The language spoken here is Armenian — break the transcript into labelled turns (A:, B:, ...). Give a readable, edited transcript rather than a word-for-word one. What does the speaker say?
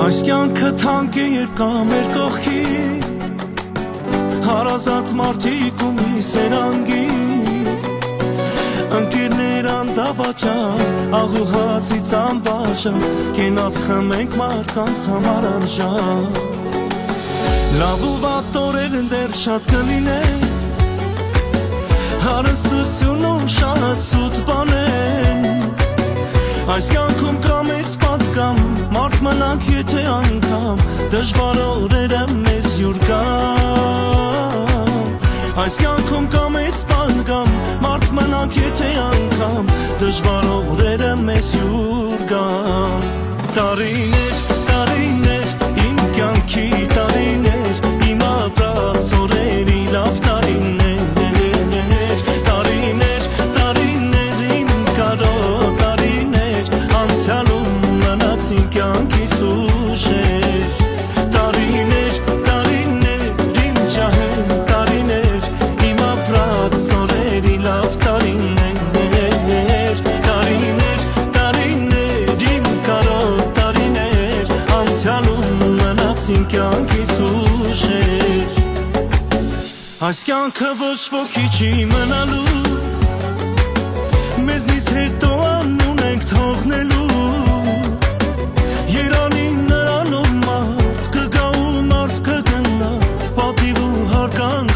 A: Այս կյանքը թանկ է երկա մեր կողքի Հարազատ մարդիկ ու մի սերանգի Ընկերներ անդավաճան Աղու հացից ամբաժան Կենաց խմենք մարդկանց համար արժան Լավ ու վատ օրերն դեռ շատ կլինեն Հարստություն ու շանը սուտ բանեն Այս կյանքում կամ ես պատկամ Մարդ մնանք եթե անգամ Դժվար օրերը մեզ յուր գան Այս կյանքում կամ ես պատկամ Մարդ մնանք եթե անգամ Դժվար օրերը մեզ յուր գան Տարիներ, տարիներ, իմ կյանքի տարիներ Իմ ապրած օրերի լավ տարիներ Տարիներ, տարիներ, իմ կարոտ տարիներ Անցյալում մնացին կյանքիս ուշեր Տարիներ, տարիներ, իմ ջահել տարիներ Իմ ապրած օրերի լավ տարիներ Տարիներ, տարիներ, իմ կարոտ տարիներ Անցյալում մնացին կյանքիս ուշեր Այս կյանքը ոչ ոքի չի մնալու Մեզնից հետո անուն ենք թողնելու Երանին նրանով մարդ կգա ու մարդ կգնա Պատիվ ու հարգանք